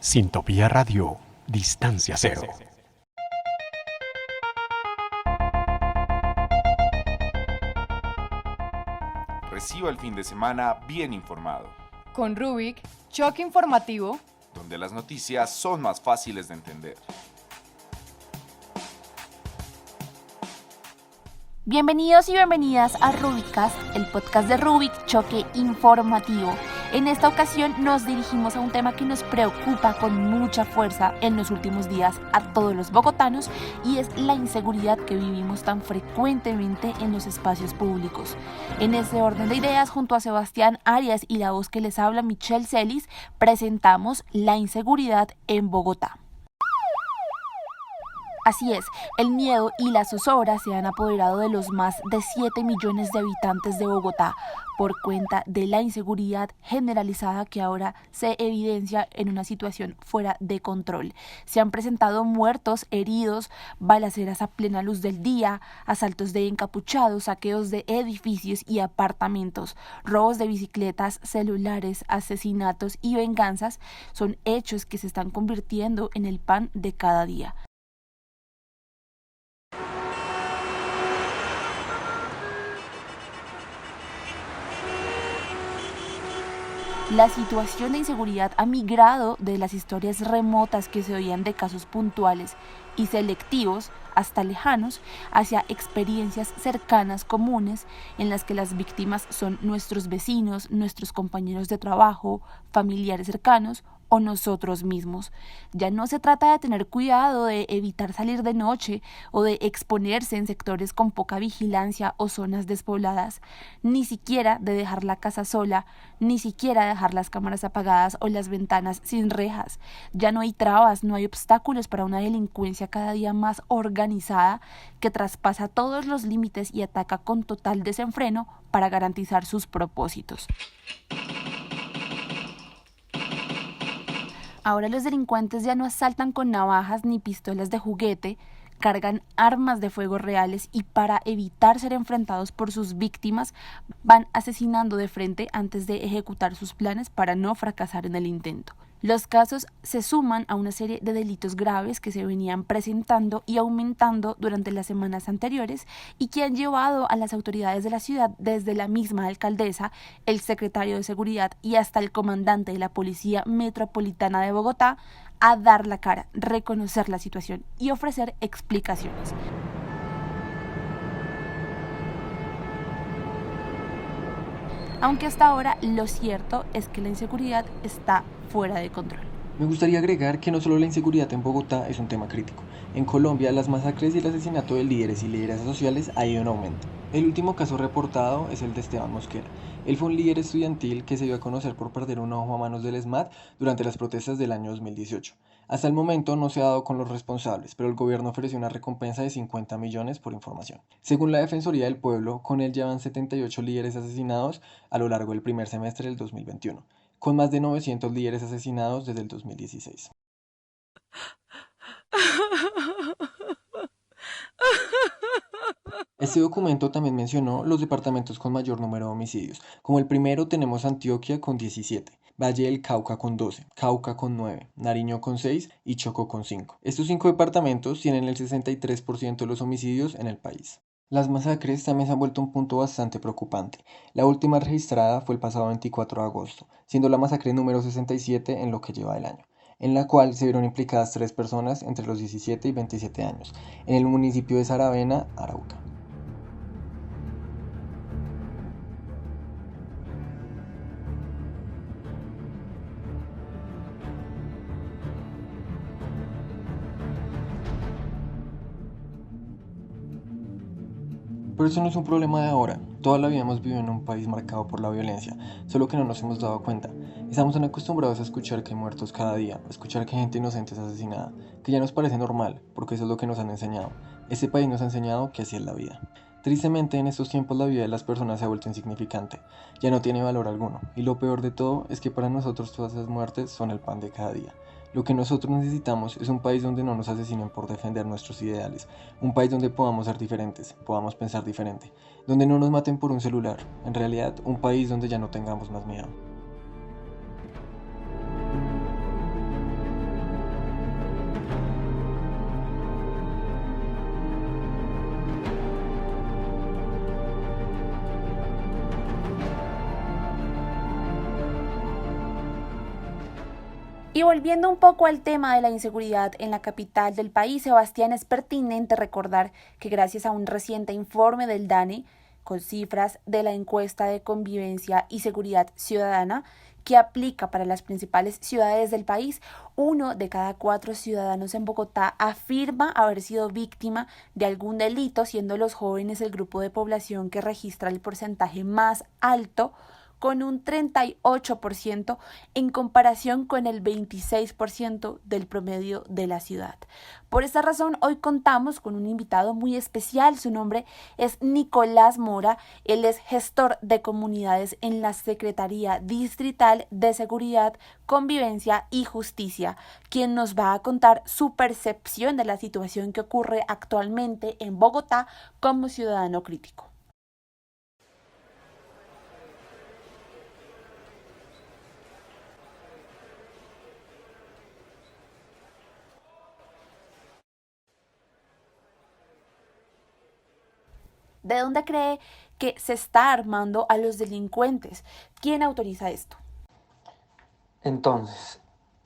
Sintopía Radio, Distancia Cero. Reciba el fin de semana bien informado, Con Rubik, choque informativo. donde las noticias son más fáciles de entender. Bienvenidos y bienvenidas a Rubicast, el podcast de Rubik, choque informativo. En esta ocasión nos dirigimos a un tema que nos preocupa con mucha fuerza en los últimos días a todos los bogotanos, y es la inseguridad que vivimos tan frecuentemente en los espacios públicos. En ese orden de ideas, junto a Sebastián Arias y la voz que les habla, Michelle Celis, presentamos la inseguridad en Bogotá. Así es, el miedo y la zozobra se han apoderado de los más de 7 millones de habitantes de Bogotá por cuenta de la inseguridad generalizada que ahora se evidencia en una situación fuera de control. Se han presentado muertos, heridos, balaceras a plena luz del día, asaltos de encapuchados, saqueos de edificios y apartamentos, robos de bicicletas, celulares, asesinatos y venganzas. Son hechos que se están convirtiendo en el pan de cada día. La situación de inseguridad ha migrado de las historias remotas que se oían de casos puntuales y selectivos hasta lejanos hacia experiencias cercanas, comunes, en las que las víctimas son nuestros vecinos, nuestros compañeros de trabajo, familiares cercanos o nosotros mismos. Ya no se trata de tener cuidado, de evitar salir de noche o de exponerse en sectores con poca vigilancia o zonas despobladas, ni siquiera de dejar la casa sola, ni siquiera dejar las cámaras apagadas o las ventanas sin rejas. Ya no hay trabas, no hay obstáculos para una delincuencia cada día más organizada que traspasa todos los límites y ataca con total desenfreno para garantizar sus propósitos. Ahora los delincuentes ya no asaltan con navajas ni pistolas de juguete, cargan armas de fuego reales y, para evitar ser enfrentados por sus víctimas, van asesinando de frente antes de ejecutar sus planes para no fracasar en el intento. Los casos se suman a una serie de delitos graves que se venían presentando y aumentando durante las semanas anteriores y que han llevado a las autoridades de la ciudad, desde la misma alcaldesa, el secretario de Seguridad y hasta el comandante de la Policía Metropolitana de Bogotá, a dar la cara, reconocer la situación y ofrecer explicaciones. Aunque hasta ahora lo cierto es que la inseguridad está fuera de control. Me gustaría agregar que no solo la inseguridad en Bogotá es un tema crítico. En Colombia, las masacres y el asesinato de líderes y lideresas sociales ha ido en aumento. El último caso reportado es el de Esteban Mosquera. Él fue un líder estudiantil que se dio a conocer por perder un ojo a manos del ESMAD durante las protestas del año 2018. Hasta el momento no se ha dado con los responsables, pero el gobierno ofreció una recompensa de 50 millones por información. Según la Defensoría del Pueblo, con él llevan 78 líderes asesinados a lo largo del primer semestre del 2021, con más de 900 líderes asesinados desde el 2016. Este documento también mencionó los departamentos con mayor número de homicidios. Como el primero tenemos Antioquia con 17, Valle del Cauca con 12, Cauca con 9, Nariño con 6 y Chocó con 5. Estos 5 departamentos tienen el 63% de los homicidios en el país. Las masacres también se han vuelto un punto bastante preocupante. La última registrada fue el pasado 24 de agosto, siendo la masacre número 67 en lo que lleva del año, en la cual se vieron implicadas 3 personas entre los 17 y 27 años, en el municipio de Saravena, Arauca. Pero eso no es un problema de ahora. Toda la vida hemos vivido en un país marcado por la violencia, solo que no nos hemos dado cuenta. Estamos tan acostumbrados a escuchar que hay muertos cada día, a escuchar que gente inocente es asesinada, que ya nos parece normal, porque eso es lo que nos han enseñado. Este país nos ha enseñado que así es la vida. Tristemente, en estos tiempos la vida de las personas se ha vuelto insignificante, ya no tiene valor alguno, y lo peor de todo es que para nosotros todas esas muertes son el pan de cada día. Lo que nosotros necesitamos es un país donde no nos asesinen por defender nuestros ideales, un país donde podamos ser diferentes, podamos pensar diferente, donde no nos maten por un celular, en realidad un país donde ya no tengamos más miedo. Y volviendo un poco al tema de la inseguridad en la capital del país, Sebastián, es pertinente recordar que gracias a un reciente informe del DANE, con cifras de la encuesta de convivencia y seguridad ciudadana, que aplica para las principales ciudades del país, 1 de cada 4 ciudadanos en Bogotá afirma haber sido víctima de algún delito, siendo los jóvenes el grupo de población que registra el porcentaje más alto, con un 38% en comparación con el 26% del promedio de la ciudad. Por esta razón, hoy contamos con un invitado muy especial. Su nombre es Nicolás Mora. Él es gestor de comunidades en la Secretaría Distrital de Seguridad, Convivencia y Justicia, quien nos va a contar su percepción de la situación que ocurre actualmente en Bogotá como ciudadano crítico. ¿De dónde cree que se está armando a los delincuentes? ¿Quién autoriza esto? Entonces,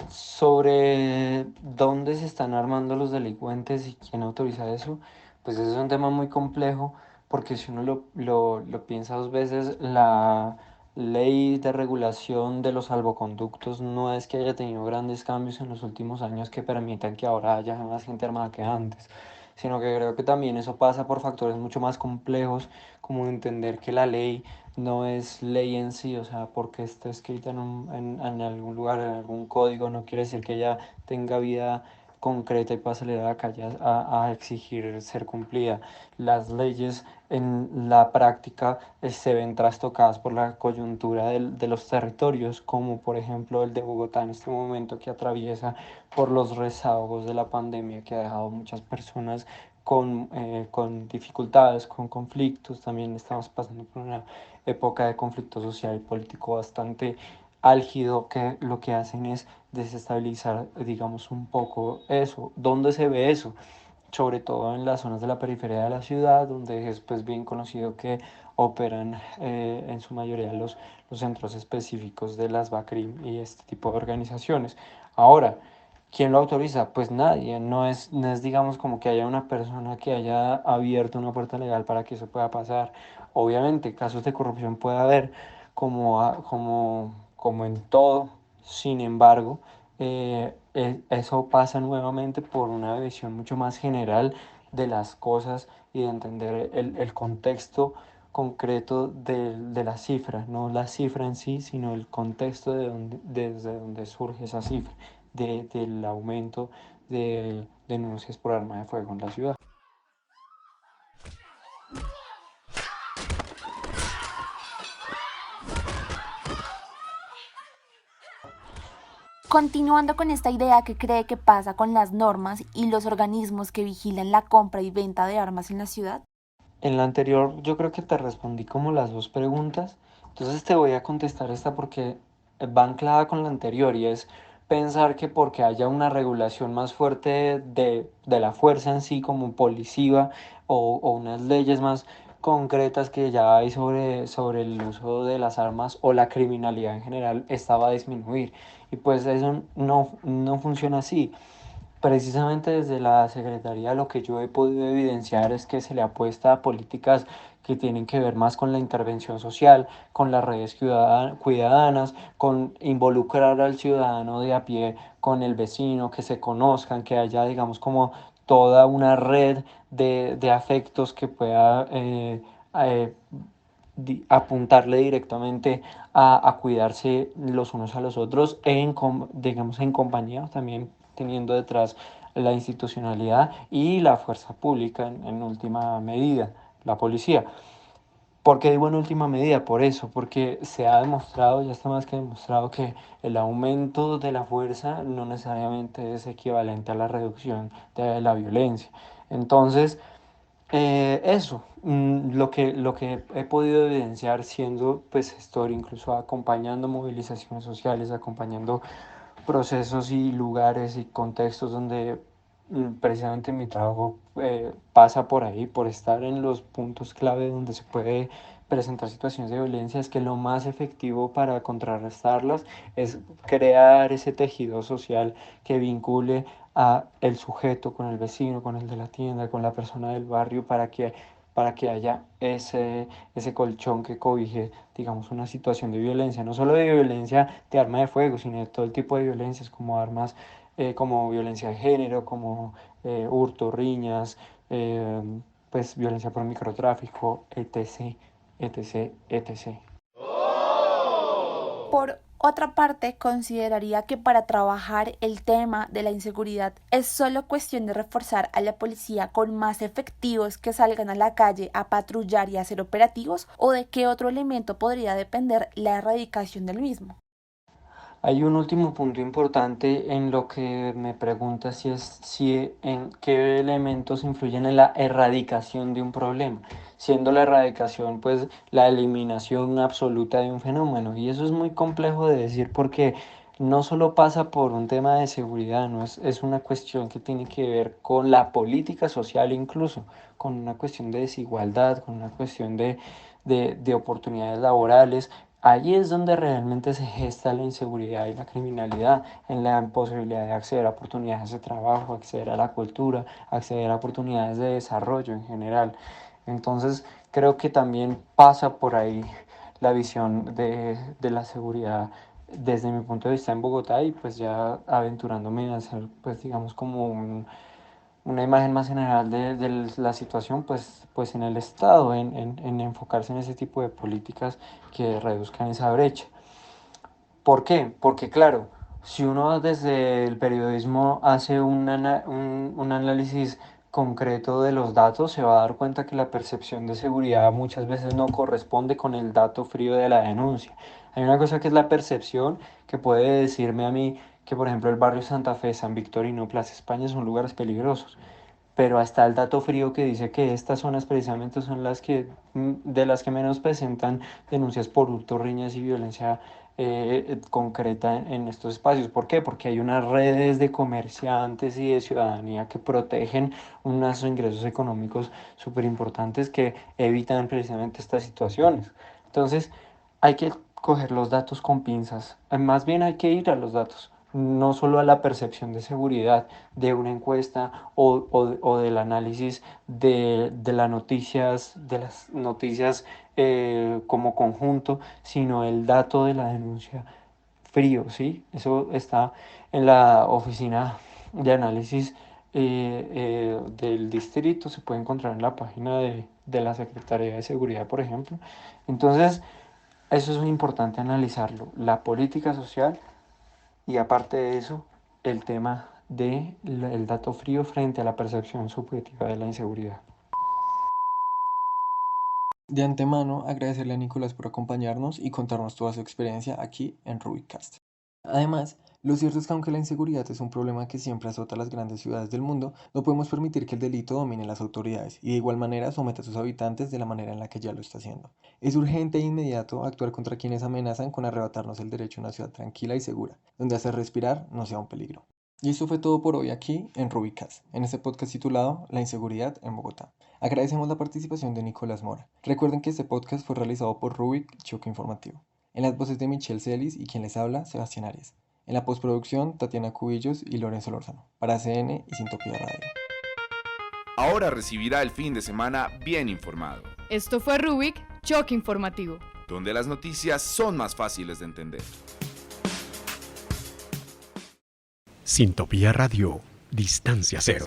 sobre dónde se están armando los delincuentes y quién autoriza eso, pues ese es un tema muy complejo porque si uno lo piensa dos veces, la ley de regulación de los salvoconductos no es que haya tenido grandes cambios en los últimos años que permitan que ahora haya más gente armada que antes, sino que creo que también eso pasa por factores mucho más complejos, como entender que la ley no es ley en sí, o sea, porque está escrita en algún lugar, en algún código, no quiere decir que ella tenga vida concreta y pueda salir a la calle a exigir ser cumplida. Las leyes en la práctica se ven trastocadas por la coyuntura de los territorios, como por ejemplo el de Bogotá en este momento que atraviesa por los rezagos de la pandemia que ha dejado muchas personas con dificultades, con conflictos. También estamos pasando por una época de conflicto social y político bastante álgido que lo que hacen es desestabilizar, digamos, un poco eso. ¿Dónde se ve eso? Sobre todo en las zonas de la periferia de la ciudad, donde es pues bien conocido que operan en su mayoría los centros específicos de las BACRIM y este tipo de organizaciones. Ahora, ¿quién lo autoriza? Pues nadie, no es digamos como que haya una persona que haya abierto una puerta legal para que eso pueda pasar. Obviamente, casos de corrupción puede haber, como en todo, sin embargo, eso pasa nuevamente por una visión mucho más general de las cosas y de entender el contexto concreto de la cifra, no la cifra en sí, sino el contexto desde donde surge esa cifra, del aumento de denuncias por arma de fuego en la ciudad. Continuando con esta idea, ¿qué cree que pasa con las normas y los organismos que vigilan la compra y venta de armas en la ciudad? En la anterior yo creo que te respondí como las dos preguntas, entonces te voy a contestar esta porque va anclada con la anterior y es pensar que porque haya una regulación más fuerte de la fuerza en sí como policía o unas leyes más concretas que ya hay sobre el uso de las armas o la criminalidad en general, esta va a disminuir. Y pues eso no funciona así. Precisamente desde la Secretaría lo que yo he podido evidenciar es que se le apuesta a políticas que tienen que ver más con la intervención social, con las redes ciudadanas, con involucrar al ciudadano de a pie con el vecino, que se conozcan, que haya, digamos, como toda una red de afectos que pueda eh, apuntarle directamente a cuidarse los unos a los otros, digamos, en compañía, también teniendo detrás la institucionalidad y la fuerza pública en última medida, la policía. ¿Por qué digo en última medida? Por eso, porque se ha demostrado, ya está más que demostrado, que el aumento de la fuerza no necesariamente es equivalente a la reducción de la violencia. Entonces, lo que he podido evidenciar siendo pues gestor, incluso acompañando movilizaciones sociales, acompañando procesos y lugares y contextos donde precisamente mi trabajo pasa por ahí, por estar en los puntos clave donde se puede presentar situaciones de violencia, es que lo más efectivo para contrarrestarlas es crear ese tejido social que vincule a el sujeto con el vecino, con el de la tienda, con la persona del barrio, para que haya ese colchón que cobije, digamos, una situación de violencia, no solo de violencia de arma de fuego, sino de todo el tipo de violencias, como armas, como violencia de género, como hurto, riñas, eh, pues violencia por microtráfico, etc., etc., etc. Por otra parte, consideraría que para trabajar el tema de la inseguridad es solo cuestión de reforzar a la policía con más efectivos que salgan a la calle a patrullar y a hacer operativos, o de qué otro elemento podría depender la erradicación del mismo. Hay un último punto importante en lo que me pregunta si en qué elementos influyen en la erradicación de un problema, siendo la erradicación pues la eliminación absoluta de un fenómeno. Y eso es muy complejo de decir porque no solo pasa por un tema de seguridad, no es una cuestión que tiene que ver con la política social incluso, con una cuestión de desigualdad, con una cuestión de oportunidades laborales. Allí es donde realmente se gesta la inseguridad y la criminalidad, en la imposibilidad de acceder a oportunidades de trabajo, acceder a la cultura, acceder a oportunidades de desarrollo en general. Entonces, creo que también pasa por ahí la visión de la seguridad desde mi punto de vista en Bogotá, y pues ya aventurándome a hacer, pues digamos, como una imagen más general de la situación, pues en el Estado, en enfocarse en ese tipo de políticas que reduzcan esa brecha. ¿Por qué? Porque claro, si uno desde el periodismo hace un análisis concreto de los datos, se va a dar cuenta que la percepción de seguridad muchas veces no corresponde con el dato frío de la denuncia. Hay una cosa que es la percepción, que puede decirme a mí que, por ejemplo, el barrio Santa Fe, San Victorino, Plaza España son lugares peligrosos, pero hasta el dato frío que dice que estas zonas precisamente son de las que menos presentan denuncias por hurto, riñas y violencia concreta en estos espacios. ¿Por qué? Porque hay unas redes de comerciantes y de ciudadanía que protegen unos ingresos económicos súper importantes que evitan precisamente estas situaciones. Entonces, hay que coger los datos con pinzas, más bien hay que ir a los datos, no solo a la percepción de seguridad de una encuesta o del análisis de las noticias como conjunto, sino el dato de la denuncia frío, ¿sí? Eso está en la oficina de análisis del distrito, se puede encontrar en la página de la Secretaría de Seguridad, por ejemplo. Entonces, eso es muy importante analizarlo, la política social y aparte de eso, el tema del dato frío frente a la percepción subjetiva de la inseguridad. De antemano, agradecerle a Nicolás por acompañarnos y contarnos toda su experiencia aquí en Rubicast. Además, lo cierto es que aunque la inseguridad es un problema que siempre azota a las grandes ciudades del mundo, no podemos permitir que el delito domine las autoridades y de igual manera someta a sus habitantes de la manera en la que ya lo está haciendo. Es urgente e inmediato actuar contra quienes amenazan con arrebatarnos el derecho a una ciudad tranquila y segura, donde hacer respirar no sea un peligro. Y esto fue todo por hoy aquí en Rubicast, en este podcast titulado La inseguridad en Bogotá. Agradecemos la participación de Nicolás Mora. Recuerden que este podcast fue realizado por Rubik Choque Informativo. En las voces de Michelle Celis y quien les habla, Sebastián Arias. En la postproducción, Tatiana Cubillos y Lorenzo Lórzano. Para CN y Sintopía Radio. Ahora recibirá el fin de semana bien informado, Esto fue Rubik, Choque Informativo. donde las noticias son más fáciles de entender. Sintopía Radio, Distancia Cero.